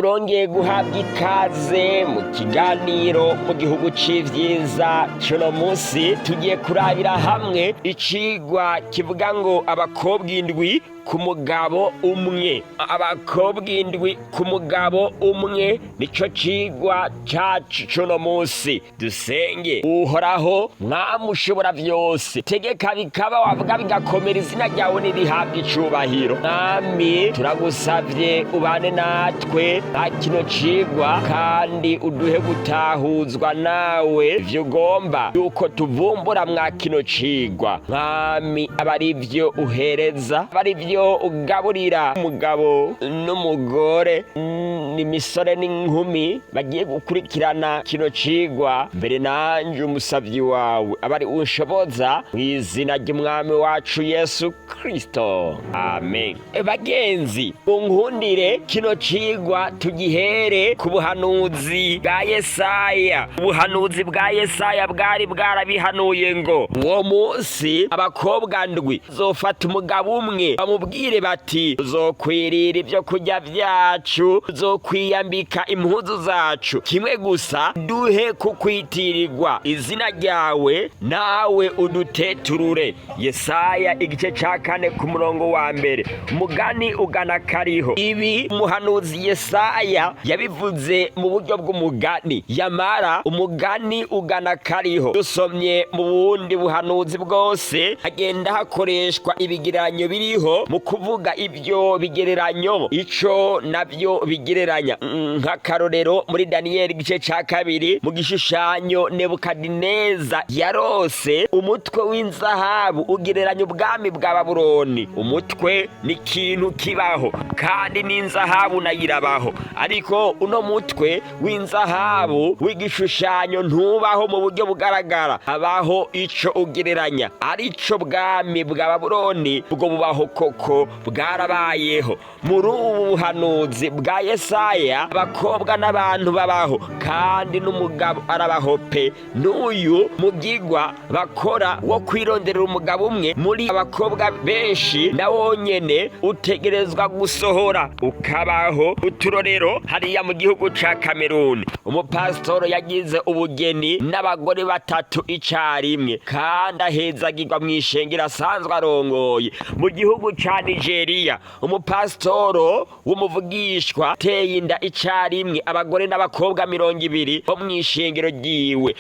Urongeye guhabwa ikaze mu kiganiro mu gihugu c'ivyiza. Cuno musi tugiye kurabira hamwe icigwa kivuga ngo abakobwa indwi ku mugabo umwe. Abakobwa indwi ku mugabo umwe nico cigwa cacu cuno musi. Dusenge. Uhoraho mwami ushobora vyose, tegeka bikaba, wavuga bigakomera, izina ryawe nirihabwe icubahiro. Mwami turagusavye ubane natwe nta kino cigwa, kandi uduhe gutahuzwa nawe ivyo ugomba yuko tuvumbura mwa kino cigwa. Mwami aba ari vyo uhereza, aba ari vyo ugaburira umugabo n'umugore n'imisore n'inkumi bagiye gukurikirana kino cigwa. Mbere nanje umusavyi wawe aba ari unshoboza, mw'izina ry'umwami wacu Yesu Kristo, amen. Bagenzi, unkundire kino cigwa tugihere ku buhanuzi bwa Yesaya. Ubuhanuzi bwa Yesaya bwari bwarabihanuye ngo uwo munsi abakobwa ndwi zofata umugabo umwe, bamubwire bati tuzokwirira ivyo kurya vyacu, tuzokwiyambika impuzu zacu, kimwe gusa duhe kukwitirirwa izina ryawe, nawe uduteturure. Yesaya igice ca 4 ku murongo wa mbere. Umugani ugana kariho. Ibi umuhanuzi Yesaya yabivuze mu buryo bw'umugani, yamara umugani ugana kariho. Dusomye mu bundi buhanuzi bwose hagenda hakoreshwa ibigereranyo biriho mu kuvuga ibyo bigereranyo ico navyo bigereranya. Nk'akarorero muri Daniyeli igice ca 2 mu gishushanyo Nebukadineza yarose umutwe w'inzahabu ugereranya ubwami bwa Babuloni. Umutwe ni ikintu kibaho kandi n'inzahabu nayirabaho, ariko uno mutwe w'inzahabu w'igishushanyo ntubaho mu buryo bugaragara, habaho ico ugereranya, arico bwami bwa Babuloni. Ubwo bubaho koko, bwarabayeho. Muri ubu buhanuzi bwa Yesaya abakobwa n'abantu babaho, kandi n'umugabo arabaho pe. N'uyu mugigwa bakora wo kwironderera umugabo umwe muri abakobwa benshi na wonyene utegerezwa gusohora ukabaho. Uturorero hariya mu gihugu ca Kameruni, umupasitoro yagize ubugeni n'abagore 3 icarimwe, kandi ahezagirwa mw'ishengero asanzwe arongoye. Mu gihugu ca Nigeria, umupasitoro w'umuvugishwa teye inda icarimwe abagore n'abakobwa 200 bo mw'ishengero ryiwe.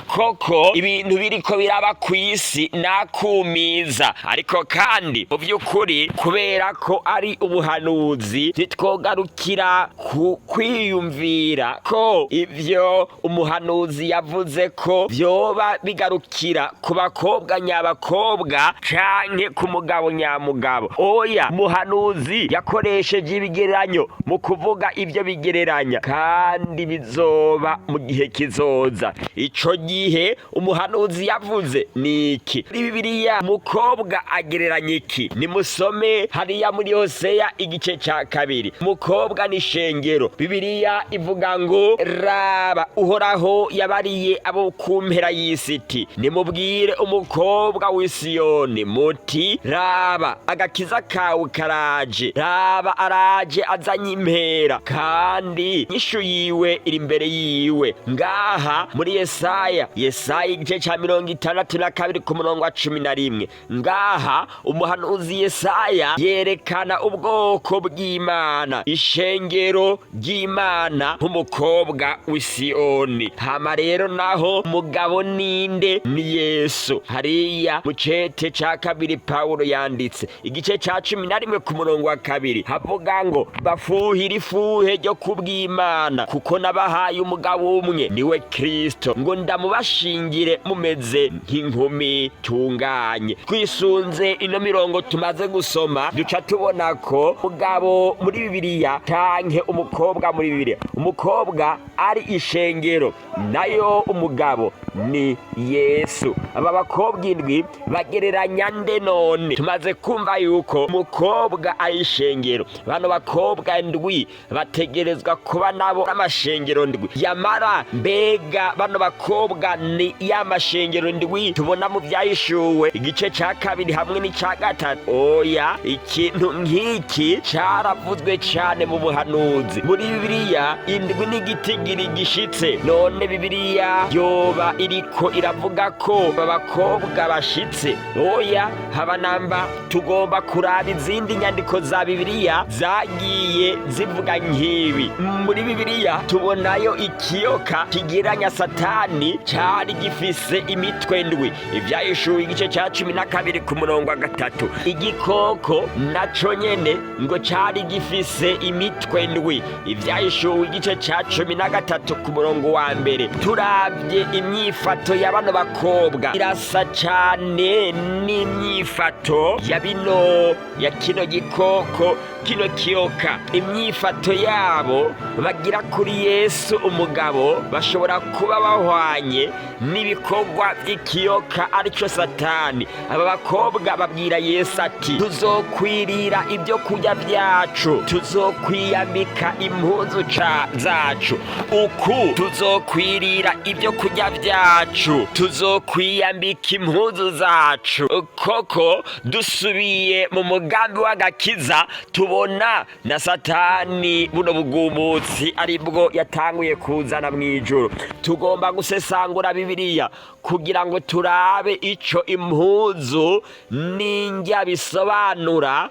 Koko ibintu biriko biraba kw'isi nakumiza, ariko kandi mu vy'ukuri kubera ko ari ubuhanuzi ntitwogarukira ku kwiyumvira ko ivyo umuhanuzi yavuze ko vyoba bigarukira ku bakobwa nyabakobwa canke ku mugabo nyamugabo. Oya, umuhanuzi yakoresheje ibigereranyo mu kuvuga ivyo bigereranya, kandi bizoba mu gihe kizoza. Ico gihe umuhanuzi yavuze niki? Muri Bibiliya umukobwa agereranya iki? Nimusome hariya muri Hoseya igice ca 2. Umukobwa ni ishengero. Bibiliya ivuga ngo raba Uhoraho yabariye abo ku mpera y'isi iti, nimubwire umukobwa w'i Siyoni muti raba agakiza kawe karaje, raba araje azanye impera, kandi inyishu yiwe iri imbere yiwe. Ngaha muri Yesaya igice ca 62 ku murongo wa 11. Ngaha umuhanuzi Yesaya yerekana ubwoko bw'Imana, ishengero ry'Imana nk'umukobwa w'i Siyoni. Hama rero naho umugabo ninde? Ni Yesu. Hariya mu cete ca 2 Pawulo yanditse igice ca 11 ku murongo wa 2 havuga ngo bafuhira ifuhe ryo kubw'Imana, kuko nabahaye umugabo umwe niwe Kristo, ngo ndamubashingire mumeze nk'inkumi tunganye. Twisunze ino mirongo tumaze gusoma, duca tubona ko umugabo muri Bibiliya canke umukobwa muri Bibiliya, umukobwa ari ishengero, nayo umugabo ni Yesu. Aba bakobwa indwi bagereranya nde none? Tumaze kumva yuko umukobwa ari ishengero. Bano bakobwa ndwi bategerezwa kuba nabo n'amashengero ndwi. Yamara mbega bano bakobwa ni ya mashengero ndwi tubona mu Vyahishuwe igice ca kabiri hamwe n'ica gatatu? Oya, ikintu nk'iki caravuzwe cane mu buhanuzi. Muri Bibiliya indwi n'igitigiri gishitse. None Bibiliya yoba iriko iravuga ko abakobwa bashitse? Oya, haba namba. Tugomba kuraba izindi nyandiko za Bibiliya zagiye zivuga nk'ibi. Muri Bibiliya tubonayo ikiyoka kigeranya Satani cari gifise imitwe ndwi. Ivyahishuwe igice ca 12 ku murongo wa 3. Igikoko naco nyene ngo cari gifise imitwe ndwi. Ivyahishuwe igice ca 13 ku murongo wa 1. Turavye imyifato ya bano bakobwa irasa cane n'imyifato ya kino gikoko, kino kiyoka. Imyifato yabo bagira kuri Yesu umugabo bashobora kuba bahwanye n'ibikorwa vy'ikiyoka arico Satani. Aba bakobwa babwira Yesu ati, tuzokwirira ibyo kurya vyacu, tuzokwiyambika impuzu zacu. Uku tuzokwirira ibyo kurya vyacu, tuzokwiyambika impuzu zacu. Koko dusubiye mu mugambi w'agakiza tubona na Satani buno bugumutsi aribwo yatanguye kuzana mw'ijuru. Tugomba gusesangura Bibiliya kugira ngo turabe ico impuzu n'indya bisobanura.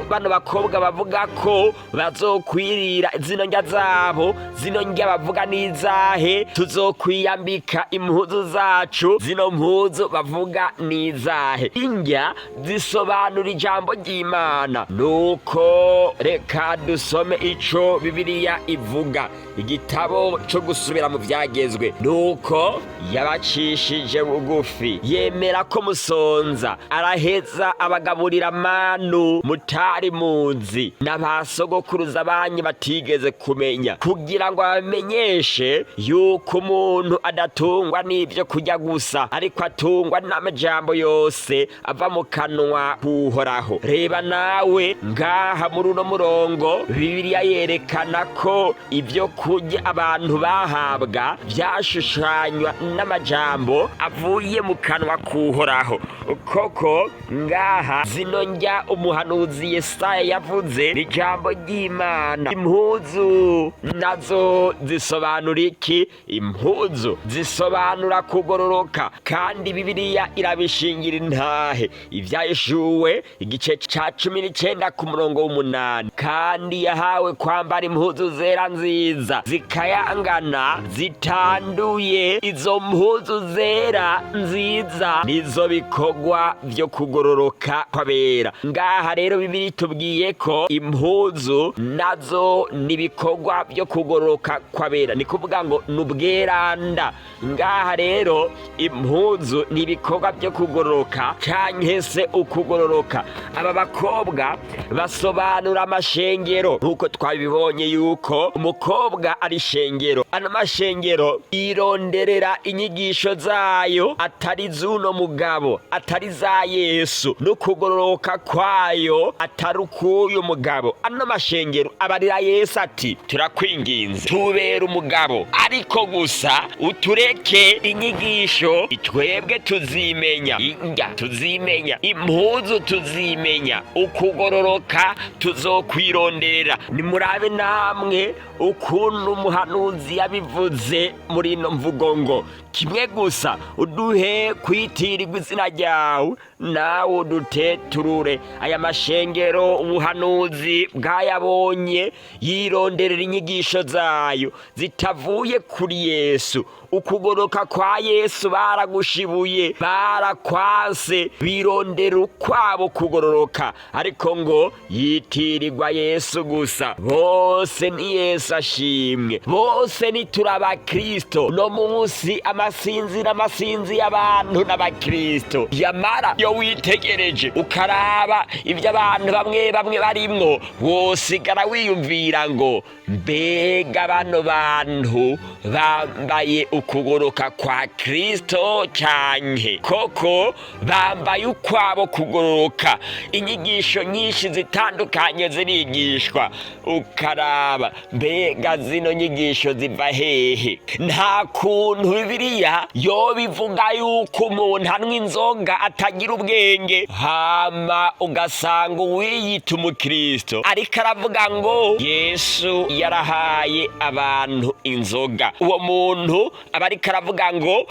Bano bakobwa bavuga ko bazokwirira zino ndya zabo. Zino ndya bavuga n'izahe? Tuzokwiyambika impuzu zacu. Zino mpuzu bavuga n'izahe? Indya zisobanura ijambo ry'Imana. Nuko reka dusome ico Bibiliya ivuga. Igitabo co gusubira mu Vyagezwe. Nuko yabacishije bugufi, yemera ko musonza, araheza abagaburira manu mutari muzi, n'abasogokuruza banyu batigeze kumenya, kugira ngo abamenyeshe yuko umuntu adatungwa n'ivyo kurya gusa, ariko atungwa n'amajambo yose ava mu kanwa k'Uhoraho. Reba nawe ngaha muri uno murongo Bibiliya yerekana ko ivyo kurya abantu bahabwa vyashushanywa n'amajambo avuye mu kanwa k'Uhoraho. Koko ngaha zino ndya umuhanuzi Yesaya yavuze ni ijambo ry'Imana. Impuzu nazo zisobanura iki? Impuzu zisobanura kugororoka, kandi Bibiliya irabishingira intahe. Ivyahishuwe igice ca 19 ku murongo w'8. Kandi yahawe kwambara impuzu zera nziza zikayangana zitanduye. Izo mpuzu zera nziza nizo bikorwa vyo kugororoka kw'abera. Ngaha rero Bibiliya itubwiye ko impuzu nazo nibikorwa vyo kugororoka kw'abera, ni kuvuga ngo n'ubweranda. Ngaha rero impuzu nibikorwa vyo kugororoka canke se ukugororoka. Aba bakobwa basobanura amashengero, nkuko twabibonye yuko umukobwa ari shengero. Ano mashengero ironderera inyigisho zayo atari z'uno mugabo, atari za Yesu, no kugororoka kwayo atari uk'uyu mugabo. Ano mashengero abarira Yesu ati, turakwinginze tubera umugabo, ariko gusa utureke inyigisho twebwe tuzimenya, indya tuzimenya, impuzu tuzimenya, ukugororoka tuzokwironderera. Nimurabe namwe ukuntu umuhanuzi yabivuze muri ino mvugo ngo, kimwe gusa uduhe kwitirirwa izina ryawe, nawe uduteturure. Aya mashengero ubuhanuzi bwayabonye yironderera inyigisho zayo zitavuye kuri Yesu. Ukugoroka kwa Yesu baragushibuye, barakwase, birondera ukwabo kugororoka, ariko ngo yitirirwa Yesu gusa. Bose ni Yesu ashimwe, bose ni turaba Kristo. No munsi barasinzira amasinzi y'abantu n'abakristo. Yamara iyo witegereje ukaraba ibyo abantu bamwe bamwe barimwo, wosigara wiyumvira ngo mbega bano bantu bambaye ukugoroka kwa Kristo canke koko bambaye ukwabo kugororoka? Inyigisho nyinshi zitandukanye zirigishwa, ukaraba mbega zino nyigisho ziva hehe? Nta kuntu Bibiliya yobivuga yuko umuntu anywa inzoga atagira ubwenge, hama ugasanga uwiyita umukristo ariko aravuga ngo Yesu yarahaye abantu inzoga. Uwo muntu aba ariko aravuga ngo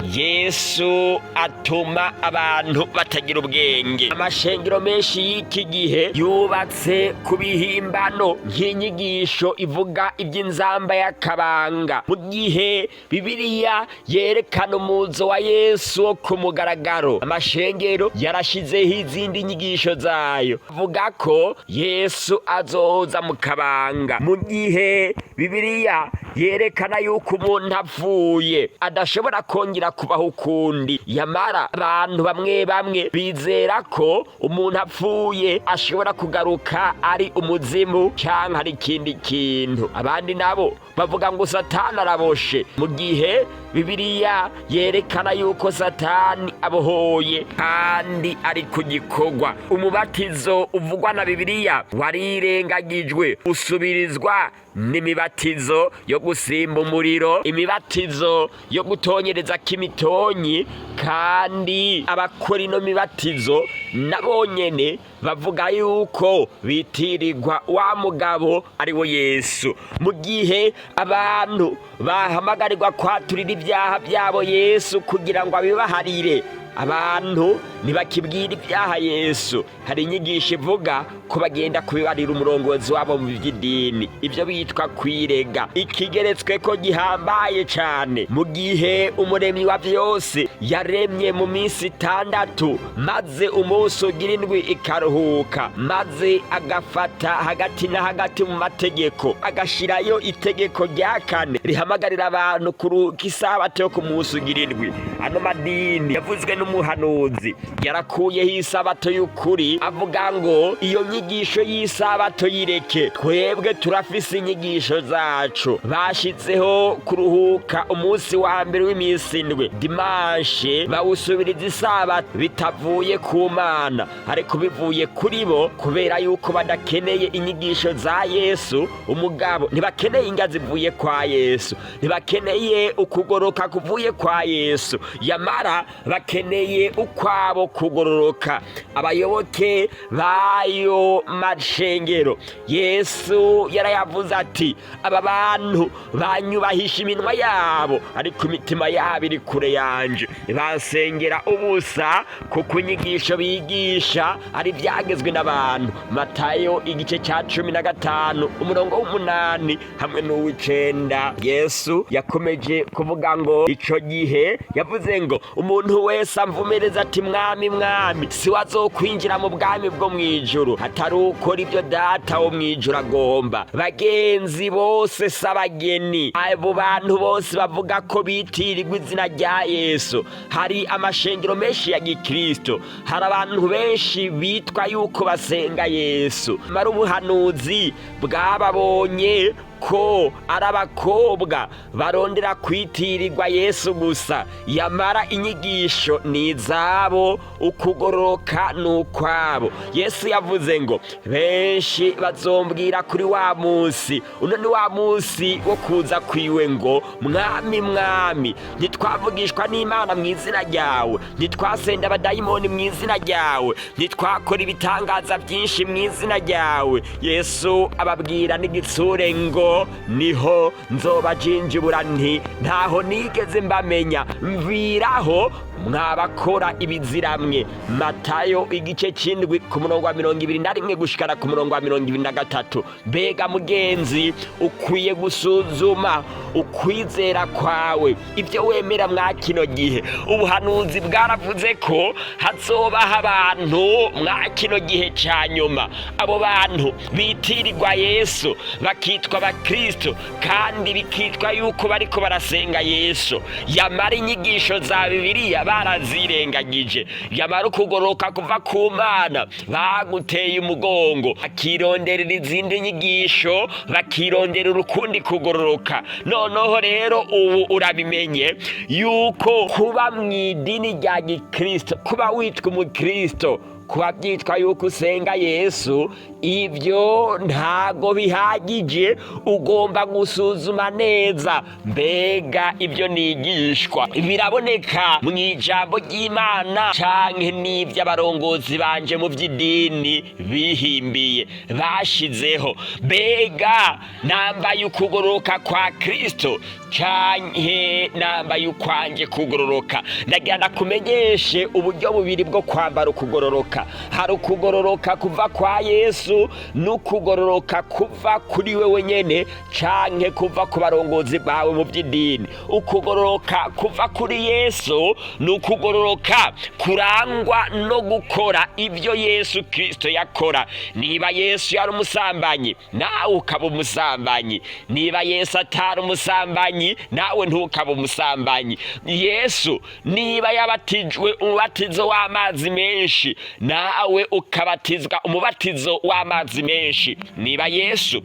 Yesu atuma abantu batagira ubwenge. Amashengero menshi y'iki gihe yubatse ku bihimbano nk'inyigisho ivuga iby'inzamba y'akabanga, mu gihe Bibiliya yerekana umuzo wa Yesu wo ku mugaragaro. Amashengero yarashizeho izindi nyigisho zayo avuga ko Yesu azoza mu kabanga, mu gihe Bibiliya yerekana yuko umuntu apfuye adashobora kongera kubaho ukundi. Yamara abantu bamwe bamwe bizera ko umuntu apfuye ashobora kugaruka ari umuzimu cyangwa ari ikindi kintu. Abandi nabo bavuga ngo Satani araboshe, mu gihe Bibiliya yerekana yuko Satani abohoye kandi ari ku gikorwa. Umubatizo uvugwa na Bibiliya warirengagijwe, usubirizwa n'imibatizo yo gusimba umuriro, imibatizo yo gutonyereza k'imitonyi. Kandi abakora ino mibatizo nabo nyene bavuga yuko bitirirwa wa mugabo ari wo Yesu, mu gihe abantu bahamagarirwa kwaturira ibyaha byabo Yesu kugira ngo abibaharire. Abantu ntibakibwira ibyaha Yesu. Hari inyigisho ivuga ko bagenda kubibarira umurongozi wabo mu by'idini, ibyo bitwa kwirega. Ikigeretswe ko gihambaye cyane, mu gihe umuremyi wa byose yaremye mu minsi 6, maze umunsi ugira 7 ikaruhuka, maze agafata hagati na hagati mu mategeko agashirayo itegeko rya 4 rihamagarira abantu kuruhuka isabato yo ku munsi ugira 7. Ano madini yavuzwe n'umuhanuzi yarakuyeho isabato y'ukuri, avuga ngo iyo nyigisho y'isabato yireke. Twebwe turafise inyigisho zacu. Bashizeho kuruhuka umunsi wa mbere w'iminsi 7, dimanche bawusubiriza isabato, bitavuye ku Mana ariko bivuye kuri bo, kubera yuko badakeneye inyigisho za Yesu. Umugabo ntibakeneye ingazi zivuye kwa Yesu, ntibakeneye ukugoroka kuvuye kwa Yesu, yamara bakeneye ukwabo kugororoka. Abayoboke bayo mashengero Yesu yarayavuze ati, aba bantu banyubahisha iminwa yabo ariko imitima yabo iri kure yanje, basengera ubusa kuko inyigisho bigisha ari byagezwe n'abantu. Matayo igice cya 15 umurongo w'8 hamwe n'uw'9. Yesu yakomeje kuvuga ngo ico gihe yavuze ngo umuntu wese amvumereza ati mwami mwami, si wazokwinjira mu bwami bwo mwijuru hatari ukora ibyo data wo mwijuru agomba. Bagenzi bose s'abageni, abo bantu bose bavuga ko bitirirwa izina rya Yesu. Hari amashengero menshi ya gikristo, hari abantu benshi bitwa yuko basenga Yesu, mara ubuhanuzi bwababonye ko ari abakobwa barondera kwitirirwa Yesu gusa, yamara inyigisho ni izabo, ukugororoka n'ukwabo. Yesu yavuze ngo benshi bazombwira kuri wa munsi, uno ni wa munsi wo kuza kwiwe, ngo mwami mwami, ntitwavugishwa n'Imana mu izina ryawe, ntitwasenda abadayimoni mu izina ryawe, ntitwakora ibitangaza byinshi mu izina ryawe. Yesu ababwira n'igitsure ngo niho nzobajinjibura nti ntaho nigeze mbamenya, mviraho mwabakora ibiziramwe. Matayo igice c'indwi ku murongo wa 21 gushikana ku murongo wa 23. Mbega mugenzi, ukwiye gusuzuma ukwizera kwawe, ibyo wemera mwa kino gihe. Ubuhanuzi bwaravuze ko hazobaho abantu mwa kino gihe ca nyuma. Abo bantu bitirirwa Yesu, bakitwa abakristo, kandi bikitwa yuko bariko barasenga Yesu. Yamara inyigisho za Bibiliya barazirengagije, yamara ukugoroka kuva ku Mana baguteye umugongo, bakironderera izindi nyigisho, bakironderera urukundi kugororoka. Noneho rero ubu urabimenye yuko kuba mw'idini rya gikristo, kuba witwa umukristo, kuba byitwa yuko usenga Yesu, ibyo ntago bihagije. Ugomba gusuzuma neza, mbega ibyo nigishwa biraboneka mu ijambo ry'Imana canke n'ivy'abarongozi banje mu vy'idini bihimbiye bashizeho. Mbega nambaye ukugororoka kwa Kristo canke nambaye ukwanje kugororoka? Ndagira ndakumenyeshe uburyo bubiri bwo kwambara ukugororoka. Hari ukugororoka kuva kwa Yesu n'ukugororoka kuva kuri wewe nyene canke kuva ku barongozi bawe mu by'idini. Ukugororoka kuva kuri Yesu n'ukugororoka kurangwa no gukora ibyo Yesu Kristo yakora. Niba Yesu yari umusambanyi, nawe ukaba umusambanyi. Niba Yesu atari umusambanyi, nawe ntukaba umusambanyi. Yesu niba yabatijwe umubatizo w'amazi menshi, nawe ukabatizwa umubatizo w'amazi menshi. Niba Yesu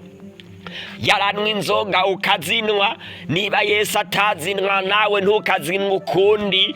yaranwa inzoga ukazinwa, niba Yesu atazinwa, nawe ntukazinwa ukundi.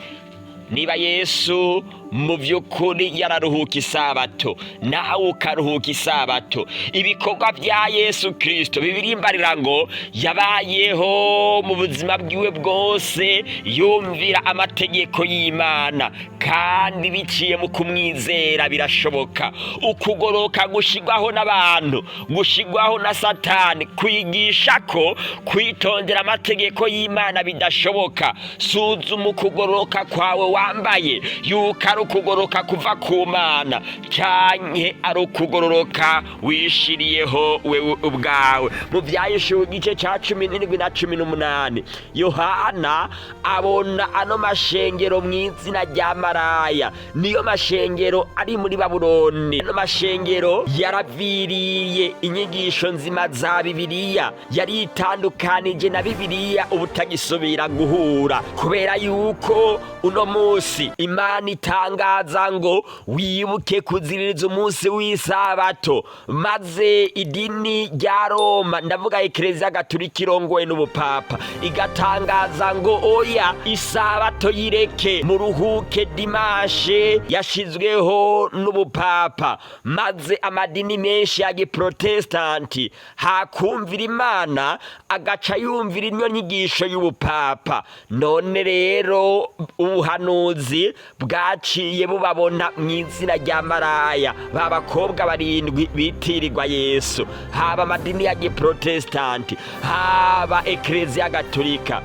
Niba Yesu mu by'ukuri yararuhuka isabato, nawe ukaruhuka isabato. Ibikorwa bya Yesu Kristo bibirimbarira ngo yabayeho mu buzima bwiwe bwose yumvira amategeko y'Imana, kandi biciye mu kumwizera birashoboka. Ukugoroka gushigwaho n'abantu, gushigwaho na Satani, kwigisha ko kwitondera amategeko y'Imana bidashoboka. Suzuma ukugoroka kwawe wambaye yuko ari ukugoroka kuva ku Mana canke ari ukugororoka wishiriyeho wewe ubwawe. Mu Vyahishuriwe igice ca 17 na 18, Yohana abona ano mashengero mw'izina rya maraya. Niyo mashengero ari muri Babuloni. Ano mashengero yaraviriye inyigisho nzima za Bibiliya, yari itandukanije na Bibiliya ubutagisubira guhura, kubera yuko uno musi Imana itangaza ngo wibuke kuziririza umunsi w'isabato. Maze idini rya Roma, ndavuga Eklezia Gatolika irongowe n'ubupapa, igatangaza ngo oya, isabato yireke, muruhuke dimashe yashizweho n'ubupapa. Maze amadini menshi ya giprotestanti hakumvira Imana, agaca yumvira inyo nyigisho y'ubupapa. None rero ubuhanuzi bwaciye bubabona mw'izina rya maraya, babakobwa 7 bitirirwa Yesu, haba amadini ya giprotestanti, haba Eklezia Gatolika.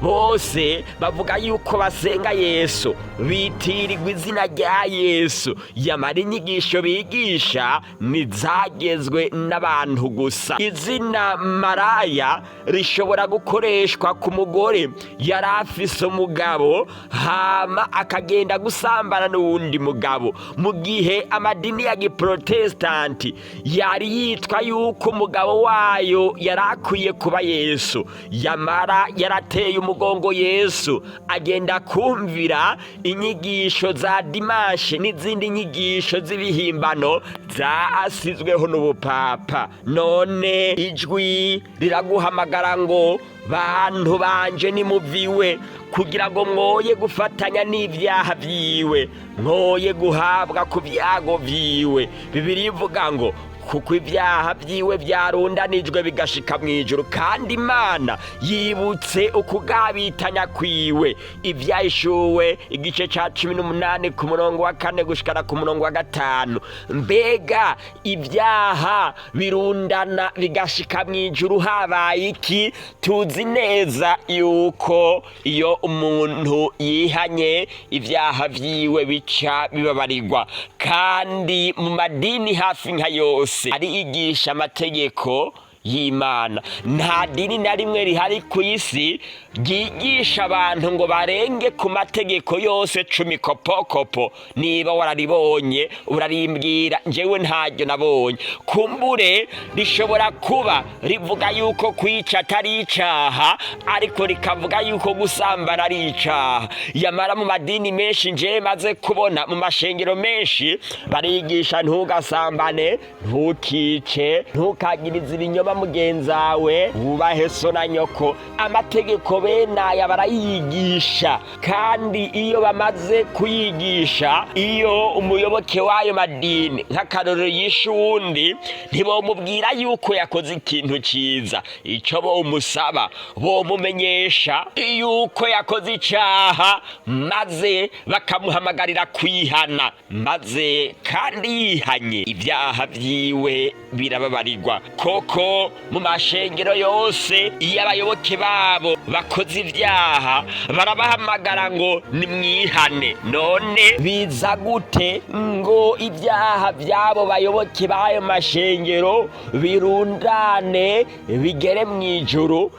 Bose bavuga yuko basenga Yesu, bitirirwa izina rya Yesu, yamara inyigisho bigisha nizagezwe n'abantu gusa. Izina maraya rishobora gukoreshwa ku mugore yari afise umugabo hama akagenda gusambana n'uwundi mugabo, mu gihe amadini ya giprotestanti yari yitwa yuko umugabo wayo yari akwiye kuba Yesu. Yamara yarateye umugongo Yesu, agenda kumvira inyigisho za dimashe n'izindi nyigisho z'ibihimbano zasizweho n'ubupapa. None ijwi riraguhamagara ngo bantu banje nimuviwe, kugira ngo mwoye gufatanya n'ivyaha vyiwe, mwoye guhabwa ku vyago vyiwe. Bibiliya ivuga ngo kuko ibyaha byiwe byarundanijwe bigashika mu ijuru, kandi Imana yibutse ukugabitanya kwiwe. Ibyahishuwe igice ca 18 ku murongo wa 4 gushikana ku murongo wa 5. Mbega ibyaha birundana bigashika mu ijuru habaye iki? Tuzi neza yuko iyo umuntu yihanye ibyaha vyiwe bica bibabarirwa, kandi mu madini hafi nka yose arigisha amategeko y'Imana. Nta dini na rimwe rihari ku isi ryigisha abantu ngo barenge ku mategeko yose 10 kopokopo. Niba wararibonye urarimbwira, njyewe ntaryo nabonye. Kumbure rishobora kuba rivuga yuko kwica atari icaha, ariko rikavuga yuko gusambana ari icaha. Yamara mu madini menshi nje maze kubona, mu mashengero menshi barigisha ntugasambane, ntukice, ntukagirize ibinyoma mugenzawe, wubahe so na nyoko. Amategeko benaya barayigisha, kandi iyo bamaze kuyigisha, iyo umuyoboke w'ayo madini nk'akarorero yishe uwundi, ntibomubwira yuko yakoze ikintu ciza. Ico bomusaba, bomumenyesha yuko yakoze icaha, maze bakamuhamagarira kwihana, maze kandi yihanye ibyaha vyiwe birababarirwa. Koko mu mashengero yose iyo abayoboke babo bakoze ibyaha barabahamagara ngo nimwihane. None biza gute ngo ibyaha byabo bayoboke b'ayo mashengero birundane bigere mu ijuru?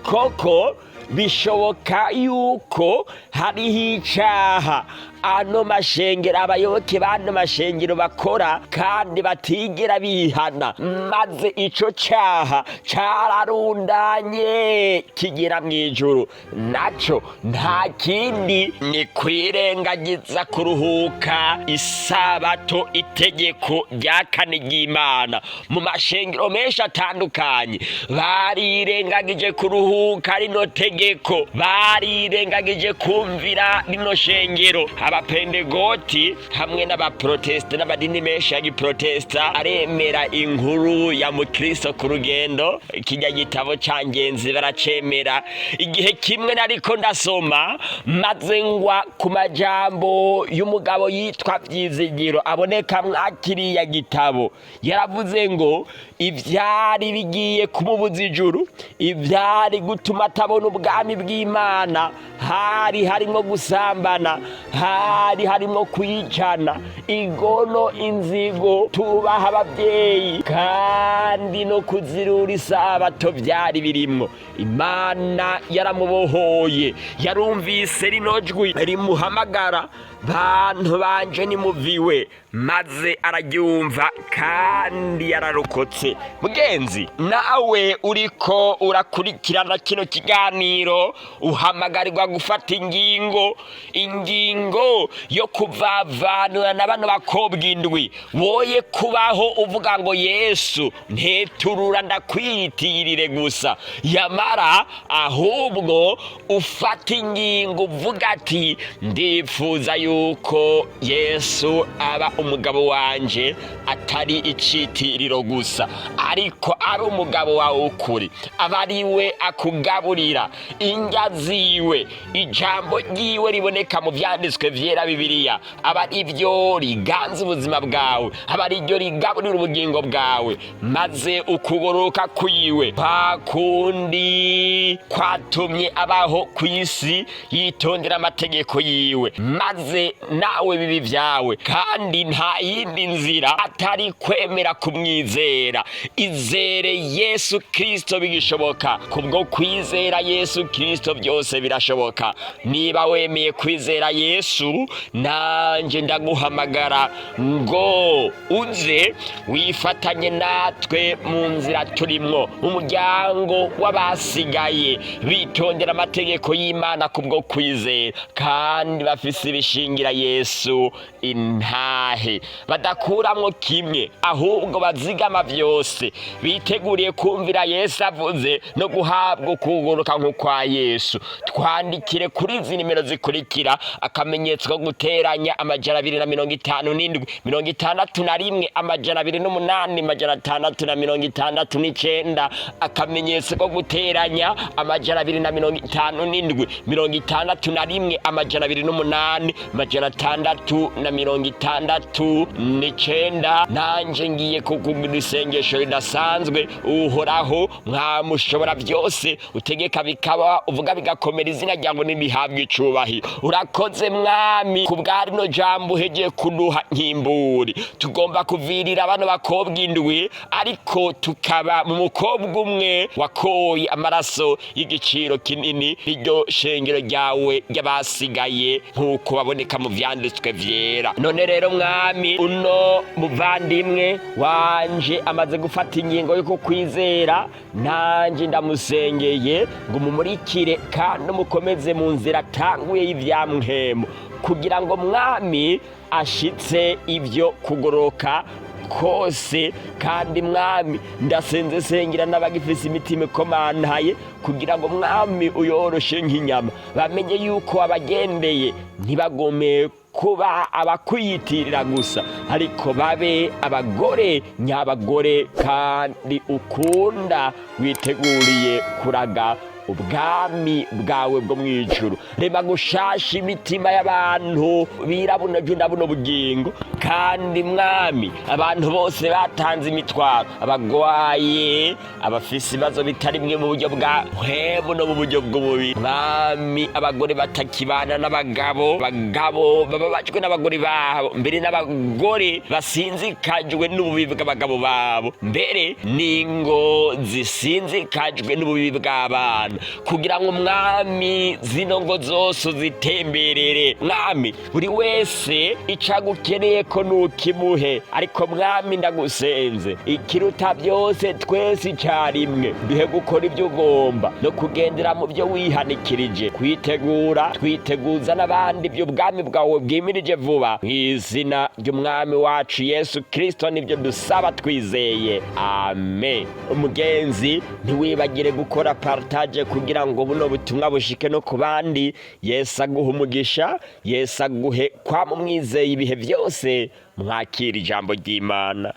Koko bishoboka yuko hariho icaha ano mashengero, abayoboke b'ano mashengero bakora kandi batigera bihana, maze ico caha cararundanye kigera mu ijuru. Naco nta kindi ni kwirengagiza kuruhuka isabato, itegeko rya kane ry'Imana. Mu mashengero menshi atandukanye barirengagije kuruhuka rino tegeko, barirengagije kumvira rino shengero. Abapendegoti hamwe n'abaproteste n'amadini menshi ya giprotesta aremera inkuru ya mukristo ku rugendo. Kijya gitabo cangenzi baracemera. Igihe kimwe nariko ndasoma, maze ngwa ku majambo y'umugabo yitwa Vyizigiro aboneka mwakiriya gitabo. Yaravuze ngo ivyari bigiye kumubuza ijuru, ivyari gutuma atabona ubwami bw'Imana, hari harimo gusambana, hari harimo kwicana, igono, inzigo, tubaha abavyeyi, kandi no kuzirura isabato vyari birimwo. Imana yaramubohoye, yarumvise rino jwi rimuhamagara, bantu banje nimuviwe, maze araryumva kandi yararokotse. Mugenzi, nawe uriko urakurikirana kino kiganiro, uhamagarirwa gufata ingingo yo kuvavanura na bano bakobwa indwi. Woye kubaho uvuga ngo Yesu nteturura ndakwiyitirire gusa, yamara ahubwo ufata ingingo uvuga ati ndifuza yuko Yesu aba umugabo wanje, atari icitiriro gusa, ariko ari umugabo wawe ukuri, aba ariwe akugaburira indya ziwe, ijambo ryiwe riboneka mu vyanditswe vyera Bibiliya, aba arivyo riganza ubuzima bwawe, aba ariryo rigaburira ubugingo bwawe, maze ukugoroka kwiwe pakundi kwatumye abaho kw'isi yitondera amategeko yiwe, maze nawe bibi vyawe. Kandi nta yindi nzira atari kwemera kumwizera. Izere Yesu Kristo bigishoboka. Kubwo kwizera Yesu Kristo byose birashoboka. Niba wemeye kwizera Yesu, nanje ndaguhamagara ngo uze wifatanye natwe mu nzira turimwo, umuryango w'abasigaye bitondera amategeko y'Imana kubwo kwizera, kandi bafise ibishinga gushingira Yesu intahe, badakuramwo kimwe ahubwo bazigama vyose, biteguriye kumvira Yesu avuze no guhabwa ukugoroka nk'ukwa Yesu. Twandikire kuri izi nimero zikurikira: akamenyetso ko guteranya 257 61 208 669, akamenyetso ko guteranya 257 61 208 669. Nanje ngiye kukubwira isengesho ridasanzwe. Uhoraho Mwami ushobora byose, utegeka bikaba, uvuga bigakomera, izina ryawe nirihabwe icubahiro. Urakoze Mwami kubwa rino jambo uhegeye kuduha nk'imburi. Tugomba kuvirira bano bakobwa indwi, ariko tukaba mu mukobwa umwe wakoye amaraso y'igiciro kinini, iryo shengero ryawe ry'abasigaye nk'uko baboneka mu vyanditswe vyera. None rero Mwami, uno muvandimwe wanje amaze gufata ingingo yo kukwizera, nanje ndamusengeye ngo mumurikire kandi umukomeze mu nzira atanguye y'ivyamuhemu, kugira ngo Mwami ashitse ivyo kugoroka kose. Kandi Mwami ndasenze sengera n'abagifise imitima ikomantaye, kugira ngo Mwami uyoroshe nk'inyama, bamenye yuko abagendeye ntibagome kuba abakwiyitirira gusa, ariko babe abagore nyabagore kandi ukunda, witeguriye kuraga ubwami bwawe bwo mwijuru. Reba gushasha imitima y'abantu birabuneje ndabuno bugingo. Kandi Mwami, abantu bose batanze imitwaro, abagwaye, abafise ibibazo bitari mwe mu buryo bwa hebo no mu buryo bw'umubiri. Mwami, abagore batakibana n'abagabo, bagabo bababajwe n'abagore babo, mbere n'abagore basinzikajwe n'ububi bw'abagabo babo, mbere n'ingo zisinzikajwe n'ububi bw'abana, kugira ngo Mwami zino ngo zose zitemberere. Mwami, buri wese icagukeneye ko nukimuhe, ariko Mwami ndagusenze ikiruta byose twese icarimwe duhe gukora ibyo ugomba no kugendera mu byo wihanikirije, kwitegura twiteguza n'abandi by'ubwami bwawe bwimirije vuba, mw'izina ry'Umwami wacu Yesu Kristo nibyo dusaba twizeye, amen. Umugenzi, ntiwibagire gukora partage kugira ngo buno butumwa bushike no ku bandi. Yesu aguhe umugisha, Yesu aguhe kwama umwizeye ibihe byose. Mwakira ijambo ry'Imana.